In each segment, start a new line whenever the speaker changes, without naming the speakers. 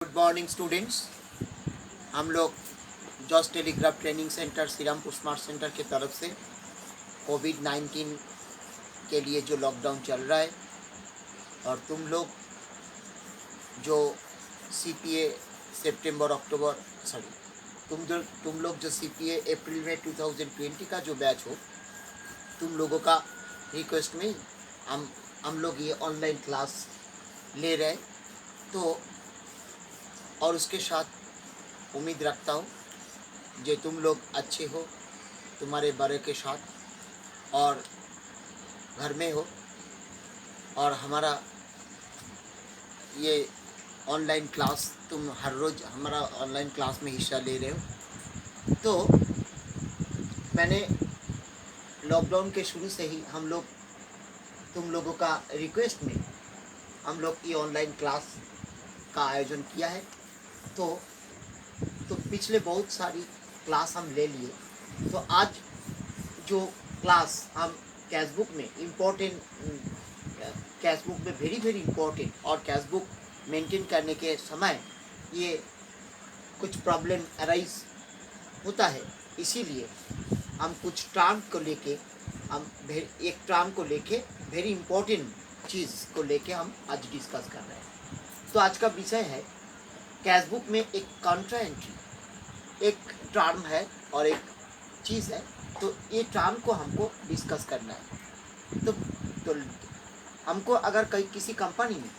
Good morning students. हम लोग जॉस telegraph training centre Shrirampur smart centre की तरफ से कोविड-19 के लिए जो लॉकडाउन चल रहा है और जो सीपीए सितंबर अक्टूबर तुम लोग जो सीपीए अप्रैल में 2020 का जो बैच हो, तुम लोगों का रिक्वेस्ट में हम लोग ये ऑनलाइन क्लास ले रहे हैं। तो और उसके साथ उम्मीद रखता हूँ जे तुम लोग अच्छे हो, तुम्हारे बड़े के साथ और घर में हो, और हमारा ये ऑनलाइन क्लास तुम हर रोज़ हमारा ऑनलाइन क्लास में हिस्सा ले रहे हो। तो मैंने लॉकडाउन के शुरू से ही तुम लोगों का रिक्वेस्ट में हम लोग ये ऑनलाइन क्लास का आयोजन किया है। तो पिछले बहुत सारी क्लास हम ले लिए। तो आज जो क्लास हम कैशबुक में वेरी इम्पोर्टेंट और कैशबुक मेंटेन करने के समय ये कुछ प्रॉब्लम अराइज होता है, इसीलिए हम कुछ टर्म को लेके वेरी इम्पोर्टेंट चीज़ को लेके हम आज डिस्कस कर रहे हैं। तो आज का विषय है कैशबुक में एक कॉन्ट्रा एंट्री, एक टर्म है और एक चीज़ है। तो ये टर्म को हमको डिस्कस करना है। तो हमको अगर किसी कंपनी में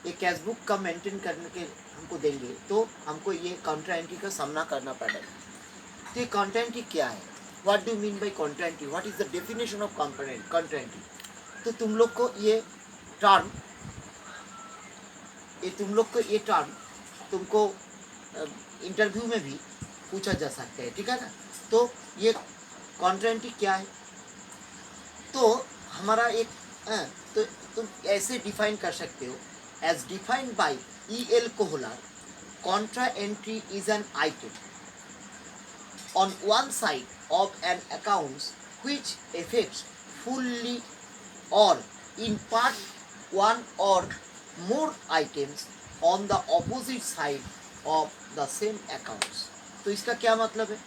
ये कैशबुक का मेंटेन करने के हमको देंगे तो हमको ये कॉन्ट्रा एंट्री का सामना करना पड़ेगा। तो ये कॉन्ट्रा एंट्री क्या है? What do mean by Contra entry? What is the definition of Contra entry? तो तुम लोग को ये टर्म तुमको इंटरव्यू में भी पूछा जा सकता है, ठीक है ना? तो ये कॉन्ट्रा एंट्री क्या है? तो हमारा एक तो तुम ऐसे डिफाइन कर सकते हो, as defined by E.L. Kohler, contra entry is an item on one side of an account which affects fully or in part one or more items on the opposite side of the same accounts। तो इसका क्या मतलब है?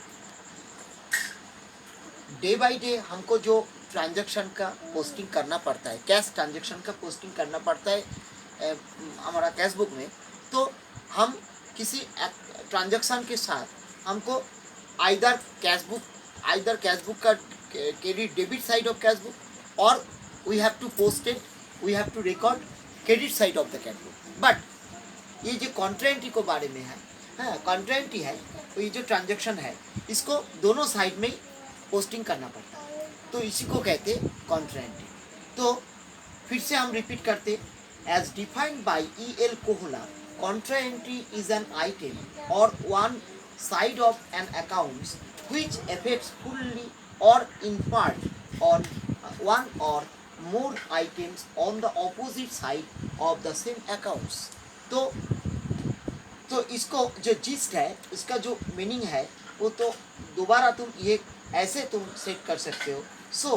Day by day हमको जो transaction का posting करना पड़ता है, कैश ट्रांजैक्शन का पोस्टिंग करना पड़ता है हमारा कैशबुक में। तो हम किसी ट्रांजैक्शन के साथ हमको आइदर कैशबुक का credit debit side of cashbook और we have to record credit side of the cashbook. But ये जो कॉन्ट्रा एंट्री को बारे में है, कॉन्ट्रा एंट्री है, तो ये जो ट्रांजैक्शन है इसको दोनों साइड में पोस्टिंग करना पड़ता है, तो इसी को कहते हैं कॉन्ट्रा एंट्री। तो फिर से हम रिपीट करते, as defined by E.L. Kohler, contra entry is an item और one side of an account which affects fully or in part on one or more items on the opposite side of the same accounts। तो इसको जो gist है, इसका जो meaning है वो तो दोबारा तुम ये ऐसे तुम सेट कर सकते हो। So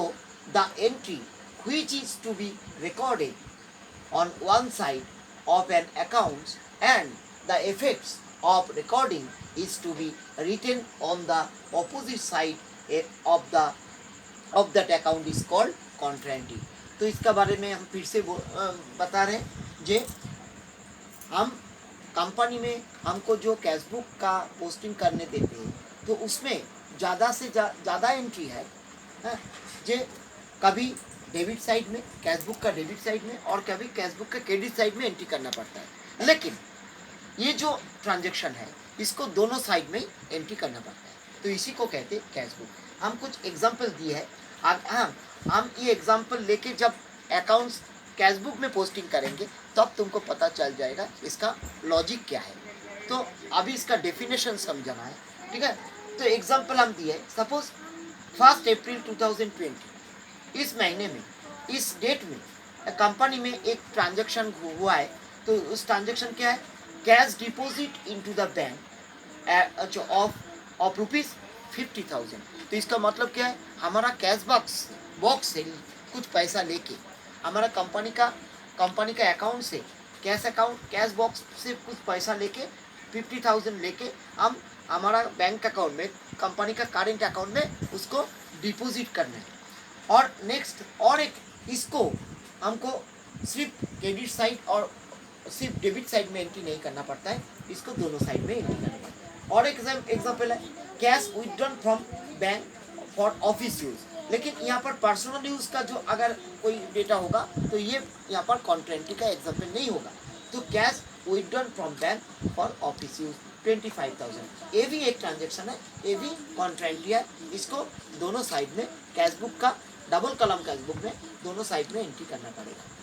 the entry which is to be recorded on one side of an account and the effects of recording is to be written on the opposite side of that account is called contra entry। तो इसका बारे में हम फिर से बता रहे हैं जे हम कंपनी में हमको जो कैशबुक का पोस्टिंग करने देते हैं तो उसमें ज़्यादा से ज़्यादा एंट्री है जे कभी डेबिट साइड में, कैशबुक का डेबिट साइड में, और कभी कैशबुक का क्रेडिट साइड में एंट्री करना पड़ता है। लेकिन ये जो ट्रांजैक्शन है इसको दोनों साइड में एंट्री करना पड़ता है, तो इसी को कहते हैं कैशबुक। हम कुछ एग्जांपल दिए हैं, हम ये एग्जांपल लेके जब अकाउंट्स कैशबुक में पोस्टिंग करेंगे तब तुमको पता चल जाएगा इसका लॉजिक क्या है। तो अभी इसका डेफिनेशन समझना है, ठीक है? तो एग्जांपल हम दिए, सपोज 1 अप्रैल 2020, इस महीने में, इस डेट में कंपनी में एक ट्रांजैक्शन हुआ है। तो उस ट्रांजैक्शन क्या है? Cash deposit into the bank of rupees 50,000। तो इसका मतलब क्या है? हमारा कैश बॉक्स से कुछ पैसा लेके हमारा कंपनी का अकाउंट से कैश अकाउंट, कैश बॉक्स से कुछ पैसा लेके 50,000 लेके हम हमारा बैंक अकाउंट में, कंपनी का करेंट अकाउंट में उसको डिपॉजिट करना है। और नेक्स्ट और एक इसको हमको सिर्फ क्रेडिट साइड और सिर्फ डेबिट साइड में एंट्री नहीं करना पड़ता है, इसको दोनों साइड में एंट्री करना पड़ता है। और एक एग्जाम्पल है cash withdrawn from bank for office use, लेकिन यहाँ पर पर्सनल यूज का जो अगर कोई डेटा होगा तो ये यहाँ पर कॉन्ट्रा एंट्री का एग्जाम्पल नहीं होगा। तो cash withdrawn from bank for office use 25,000, ये भी एक ट्रांजेक्शन है, ये भी कॉन्ट्रा एंट्री है। इसको दोनों साइड में कैश बुक का डबल कॉलम कैश बुक में दोनों साइड में एंट्री करना पड़ेगा।